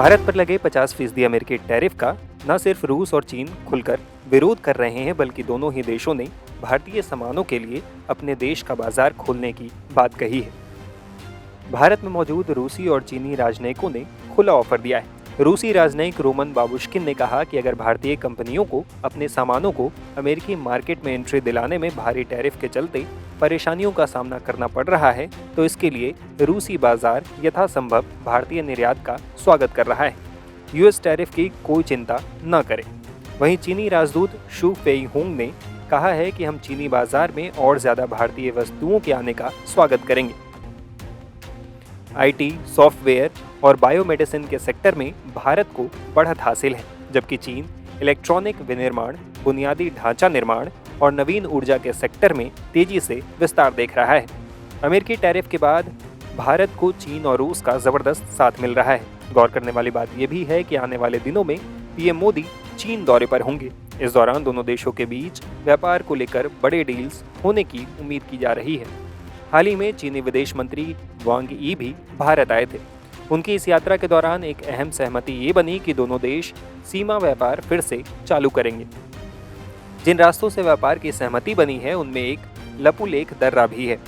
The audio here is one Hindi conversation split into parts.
भारत पर लगे 50% अमेरिकी टैरिफ का न सिर्फ रूस और चीन खुलकर विरोध कर रहे हैं, बल्कि दोनों ही देशों ने भारतीय सामानों के लिए अपने देश का बाजार खोलने की बात कही है। भारत में मौजूद रूसी और चीनी राजनयिकों ने खुला ऑफर दिया है। रूसी राजनयिक रोमन बाबुश्किन ने कहा कि अगर भारतीय कंपनियों को अपने सामानों को अमेरिकी मार्केट में एंट्री दिलाने में भारी टैरिफ के चलते परेशानियों का सामना करना पड़ रहा है, तो इसके लिए रूसी बाजार यथासंभव भारतीय निर्यात का स्वागत कर रहा है। यूएस टैरिफ की कोई चिंता न करें। वहीं चीनी राजदूत शू फेईहोंग ने कहा है कि हम चीनी बाजार में और ज्यादा भारतीय वस्तुओं के आने का स्वागत करेंगे। आईटी, सॉफ्टवेयर और बायोमेडिसिन के सेक्टर में भारत को बढ़त हासिल है, जबकि चीन इलेक्ट्रॉनिक विनिर्माण, बुनियादी ढांचा निर्माण और नवीन ऊर्जा के सेक्टर में तेजी से विस्तार देख रहा है। अमेरिकी टैरिफ के बाद भारत को चीन और रूस का जबरदस्त साथ मिल रहा है। गौर करने वाली बात यह भी है कि आने वाले दिनों में पीएम मोदी चीन दौरे पर होंगे। इस दौरान दोनों देशों के बीच व्यापार को लेकर बड़े डील्स होने की उम्मीद की जा रही है। हाल ही में चीनी विदेश मंत्री वांग यी भी भारत आए थे। उनकी इस यात्रा के दौरान एक अहम सहमति ये बनी कि दोनों देश सीमा व्यापार फिर से चालू करेंगे। जिन रास्तों से व्यापार की सहमति बनी है, उनमें एक लपुलेख दर्रा भी है।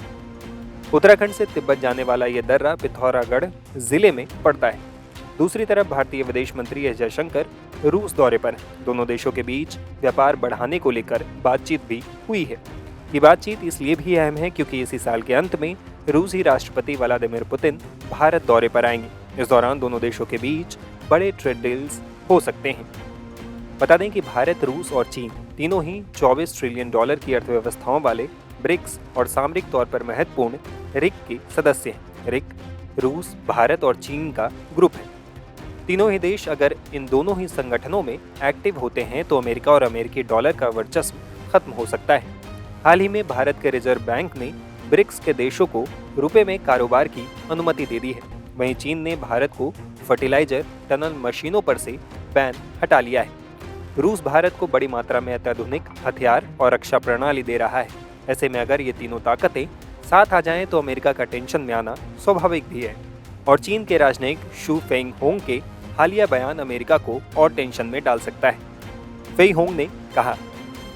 उत्तराखंड से तिब्बत जाने वाला यह दर्रा पिथौरागढ़ जिले में पड़ता है। दूसरी तरफ भारतीय विदेश मंत्री एस जयशंकर रूस दौरे पर हैं। दोनों देशों के बीच व्यापार बढ़ाने को लेकर बातचीत भी हुई है। ये बातचीत इसलिए भी अहम है क्योंकि इसी साल के अंत में रूसी राष्ट्रपति व्लादिमीर पुतिन भारत दौरे पर आएंगे। इस दौरान दोनों देशों के बीच बड़े ट्रेड डील्स हो सकते हैं। बता दें कि भारत, रूस और चीन तीनों ही $24 ट्रिलियन की अर्थव्यवस्थाओं वाले ब्रिक्स और सामरिक तौर पर महत्वपूर्ण रिक के सदस्य हैं। रिक रूस, भारत और चीन का ग्रुप है। तीनों ही देश अगर इन दोनों ही संगठनों में एक्टिव होते हैं तो अमेरिका और अमेरिकी डॉलर का वर्चस्व खत्म हो सकता है। हाल ही में भारत के रिजर्व बैंक ने ब्रिक्स के देशों को रुपए में कारोबार की अनुमति दे दी है। वहीं चीन ने भारत को फर्टिलाइजर टनल मशीनों पर से बैन हटा लिया है। रूस भारत को बड़ी मात्रा में अत्याधुनिक हथियार और रक्षा प्रणाली दे रहा है। ऐसे में अगर ये तीनों ताकतें साथ आ जाएं तो अमेरिका का टेंशन में आना स्वाभाविक भी है। और चीन के राजनयिक शू फेईहोंग के हालिया बयान अमेरिका को और टेंशन में डाल सकता है। फेईहोंग ने कहा,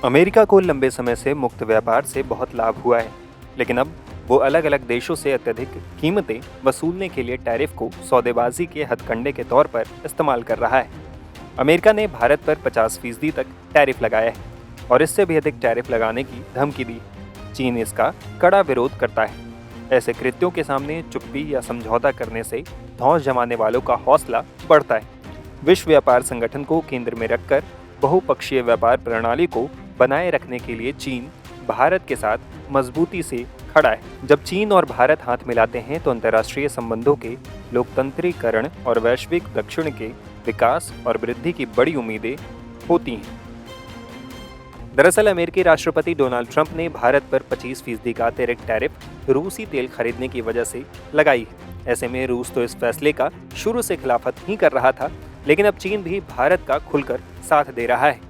अमेरिका को लंबे समय से मुक्त व्यापार से बहुत लाभ हुआ है, लेकिन अब वो अलग अलग देशों से अत्यधिक कीमतें वसूलने के लिए टैरिफ को सौदेबाजी के हथकंडे के तौर पर इस्तेमाल कर रहा है। अमेरिका ने भारत पर 50% तक टैरिफ लगाया है और इससे भी अधिक टैरिफ लगाने की धमकी दी। चीन इसका कड़ा विरोध करता है। ऐसे कृत्यों के सामने चुप्पी या समझौता करने से धौंस जमाने वालों का हौसला बढ़ता है। विश्व व्यापार संगठन को केंद्र में रखकर बहुपक्षीय व्यापार प्रणाली को बनाए रखने के लिए चीन भारत के साथ मजबूती से खड़ा है। जब चीन और भारत हाथ मिलाते हैं तो अंतर्राष्ट्रीय संबंधों के लोकतंत्रीकरण और वैश्विक दक्षिण के विकास और वृद्धि की बड़ी उम्मीदें होती हैं। दरअसल अमेरिकी राष्ट्रपति डोनाल्ड ट्रंप ने भारत पर 25% का अतिरिक्त टैरिफ रूसी तेल खरीदने की वजह से लगाई है। ऐसे में रूस तो इस फैसले का शुरू से खिलाफत ही कर रहा था, लेकिन अब चीन भी भारत का खुलकर साथ दे रहा है।